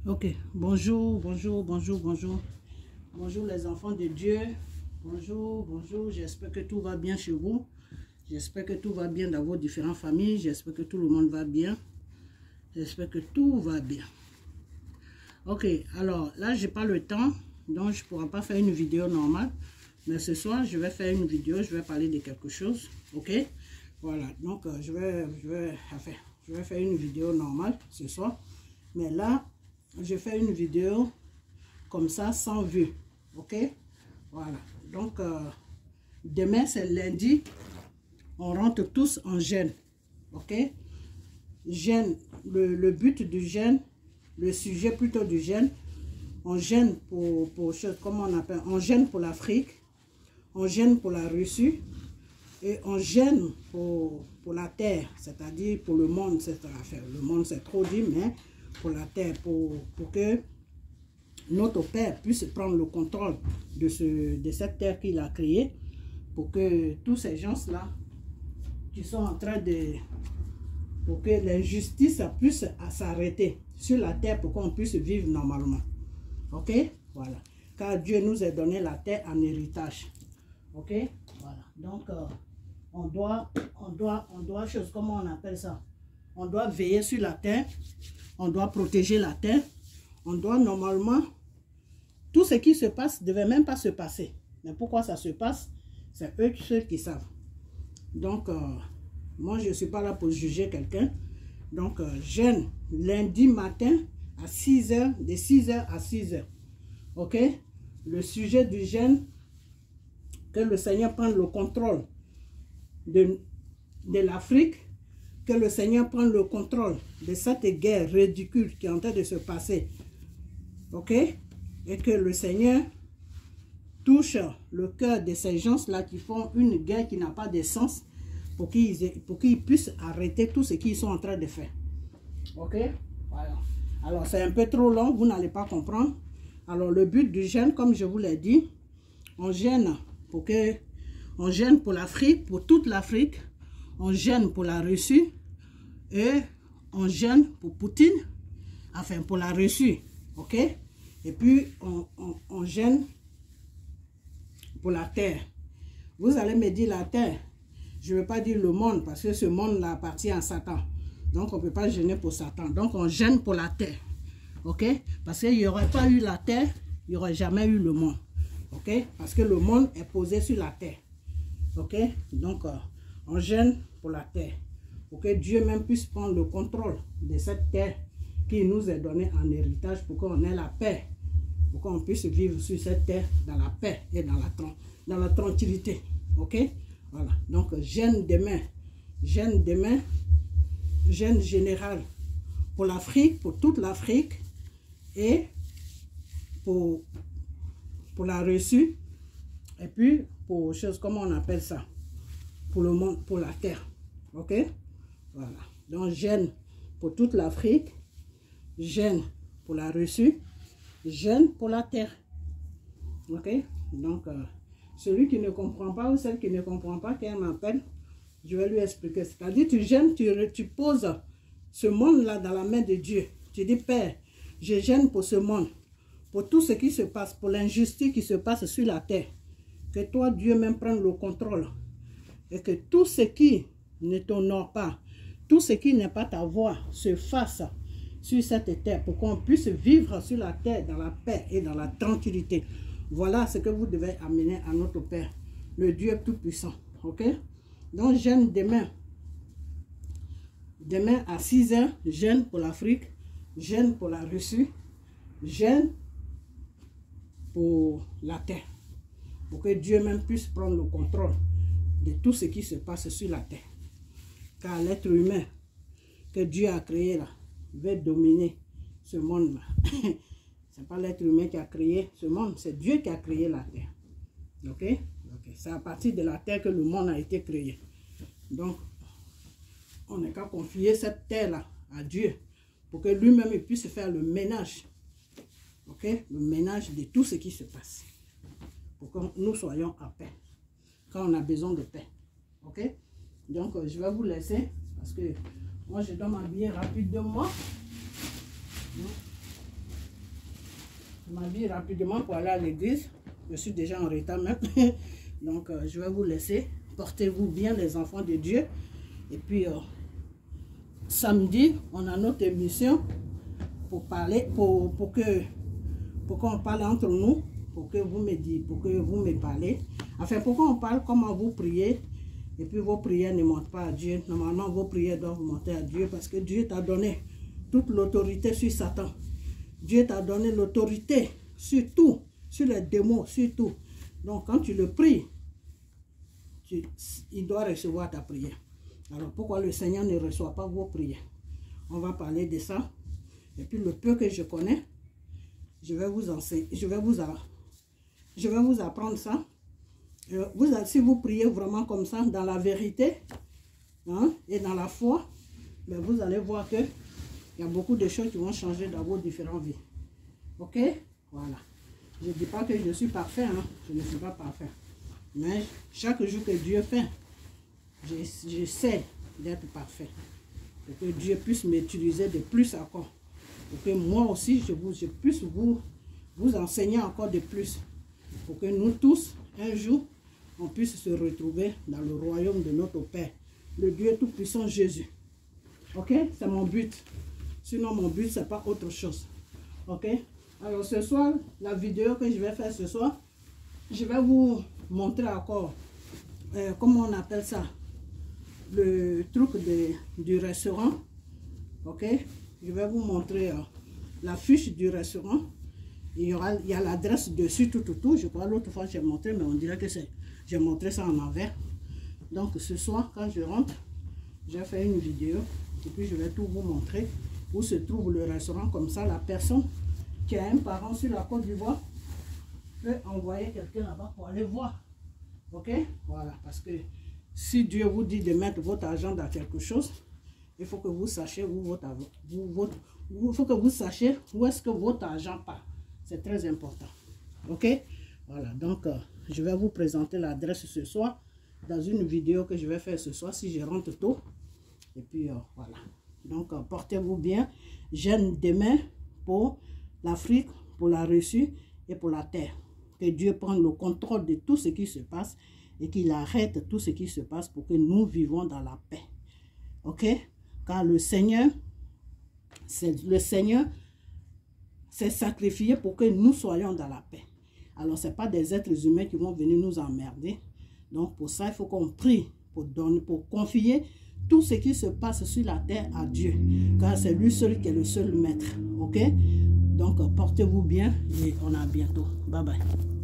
Ok, bonjour, bonjour, bonjour, bonjour. Bonjour les enfants de Dieu. Bonjour, bonjour. J'espère que tout va bien chez vous. J'espère que tout va bien dans vos différentes familles. J'espère que tout le monde va bien. J'espère que tout va bien. Ok, alors là, j'ai pas le temps. Donc, je ne pourrai pas faire une vidéo normale. Mais ce soir, je vais faire une vidéo. Je vais parler de quelque chose. Ok, voilà. Donc, je vais faire une vidéo normale ce soir. Mais là, je fais une vidéo comme ça, sans vue. Ok, voilà. Donc, demain, c'est lundi. On rentre tous en jeûne. Ok, jeûne. Le but du jeûne, le sujet plutôt du jeûne, on jeûne pour comment on appelle, on jeûne pour l'Afrique, on jeûne pour la Russie et on jeûne pour la terre, c'est-à-dire pour le monde, c'est affaire. Le monde, c'est trop dit, mais pour la terre, pour que notre Père puisse prendre le contrôle de cette terre qu'il a créée, pour que tous ces gens-là qui sont en train de... pour que l'injustice puisse s'arrêter sur la terre, pour qu'on puisse vivre normalement. Ok, voilà. Car Dieu nous a donné la terre en héritage. Ok, voilà. Donc, on doit, comment on appelle ça? On doit veiller sur la terre. On doit protéger la terre. On doit normalement... Tout ce qui se passe ne devait même pas se passer. Mais pourquoi ça se passe? C'est eux ceux qui savent. Donc, moi, je ne suis pas là pour juger quelqu'un. Donc, jeûne lundi matin à 6 h, de 6 h à 6 h. Ok? Le sujet du jeûne, que le Seigneur prenne le contrôle de l'Afrique, que le Seigneur prenne le contrôle de cette guerre ridicule qui est en train de se passer. Ok? Et que le Seigneur touche le cœur de ces gens-là qui font une guerre qui n'a pas de sens, pour qu'ils puissent arrêter tout ce qu'ils sont en train de faire. Ok? Voilà. Alors, c'est un peu trop long, vous n'allez pas comprendre. Alors, le but du jeûne, comme je vous l'ai dit, on jeûne pour l'Afrique, pour toute l'Afrique. On jeûne pour la Russie. Et on jeûne pour Poutine. Enfin, pour la Russie. Ok? Et puis, on jeûne pour la terre. Vous allez me dire la terre. Je ne veux pas dire le monde, parce que ce monde-là appartient à Satan. Donc, on ne peut pas jeûner pour Satan. Donc, on jeûne pour la terre. Ok? Parce qu'il n'y aurait pas eu la terre, il n'y aurait jamais eu le monde. Ok? Parce que le monde est posé sur la terre. Ok? Donc, on jeûne pour la terre. Pour que Dieu même puisse prendre le contrôle de cette terre qui nous est donnée en héritage, pour qu'on ait la paix. Pour qu'on puisse vivre sur cette terre dans la paix et dans la tranquillité. Ok? Voilà. Donc, jeûne demain, jeûne général pour l'Afrique, pour toute l'Afrique et pour la Russie, et puis pour choses, comment on appelle ça, pour le monde, pour la terre. Ok? Voilà. Donc, jeûne pour toute l'Afrique, jeûne pour la Russie, jeûne pour la terre. Ok? Donc, celui qui ne comprend pas ou celle qui ne comprend pas, qu'elle m'appelle, je vais lui expliquer. C'est-à-dire, tu jeûnes, tu poses ce monde-là dans la main de Dieu. Tu dis, Père, je jeûne pour ce monde, pour tout ce qui se passe, pour l'injustice qui se passe sur la terre. Que toi, Dieu, même prenne le contrôle. Et que tout ce qui ne t'honore pas, tout ce qui n'est pas ta voix, se fasse sur cette terre, pour qu'on puisse vivre sur la terre dans la paix et dans la tranquillité. Voilà ce que vous devez amener à notre Père, le Dieu Tout-Puissant. Ok? Donc, jeûne demain. Demain à 6 h, jeûne pour l'Afrique, jeûne pour la Russie, jeûne pour la terre. Pour que Dieu même puisse prendre le contrôle de tout ce qui se passe sur la terre. Car l'être humain que Dieu a créé là, veut dominer ce monde-là. Ce n'est pas l'être humain qui a créé ce monde, c'est Dieu qui a créé la terre. Ok? Ok. C'est à partir de la terre que le monde a été créé. Donc, on n'a qu'à confier cette terre-là à Dieu pour que lui-même puisse faire le ménage. Ok? Le ménage de tout ce qui se passe. Pour que nous soyons en paix. Quand on a besoin de paix. Ok? Donc, je vais vous laisser parce que moi, je dois m'habiller rapidement. Je m'habille rapidement pour aller à l'église. Je suis déjà en retard même. Donc, je vais vous laisser. Portez-vous bien, les enfants de Dieu. Et puis, samedi, on a notre émission pour parler, pour qu'on parle entre nous, pour que vous me parlez. Enfin, pourquoi on parle, comment vous priez. Et puis, vos prières ne montent pas à Dieu. Normalement, vos prières doivent monter à Dieu parce que Dieu t'a donné toute l'autorité sur Satan. Dieu t'a donné l'autorité sur tout, sur les démons, sur tout. Donc, quand tu le pries, il doit recevoir ta prière. Alors, pourquoi le Seigneur ne reçoit pas vos prières? On va parler de ça. Et puis, le peu que je connais, je vais vous enseigner, je vais vous apprendre ça. Si vous priez vraiment comme ça, dans la vérité, hein, et dans la foi, mais vous allez voir que il y a beaucoup de choses qui vont changer dans vos différentes vies. Ok? Voilà. Je ne dis pas que je suis parfait, hein. Je ne suis pas parfait. Mais chaque jour que Dieu fait, j'essaie d'être parfait. Pour que Dieu puisse m'utiliser de plus encore. Pour que moi aussi, je puisse vous enseigner encore de plus. Pour que nous tous, un jour, on puisse se retrouver dans le royaume de notre Père. Le Dieu Tout-Puissant Jésus. Ok? C'est mon but. Sinon, mon but, ce n'est pas autre chose. Ok? Alors, ce soir, la vidéo que je vais faire ce soir, je vais vous montrer encore, comment on appelle ça, le truc du restaurant. Ok? Je vais vous montrer la fiche du restaurant. Il y a l'adresse dessus, tout. Je crois l'autre fois, j'ai montré, mais on dirait que j'ai montré ça en envers. Donc, ce soir, quand je rentre, j'ai fait une vidéo. Et puis, je vais tout vous montrer où se trouve le restaurant. Comme ça, la personne qui a un parent sur la Côte d'Ivoire peut envoyer quelqu'un là-bas pour aller voir. Ok? Voilà. Parce que si Dieu vous dit de mettre votre argent dans quelque chose, il faut que vous sachiez où est-ce que votre argent part. C'est très important. Ok? Voilà. Donc, je vais vous présenter l'adresse ce soir dans une vidéo que je vais faire ce soir si je rentre tôt. Et puis, voilà. Donc, portez-vous bien. Jeûne demain pour l'Afrique, pour la Russie et pour la terre. Que Dieu prenne le contrôle de tout ce qui se passe et qu'il arrête tout ce qui se passe pour que nous vivons dans la paix. Ok? Car le Seigneur s'est sacrifié pour que nous soyons dans la paix. Alors, ce n'est pas des êtres humains qui vont venir nous emmerder. Donc, pour ça, il faut qu'on prie, pour confier tout ce qui se passe sur la terre à Dieu. Car c'est lui seul qui est le seul maître. Ok? Donc, portez-vous bien et on a bientôt. Bye bye.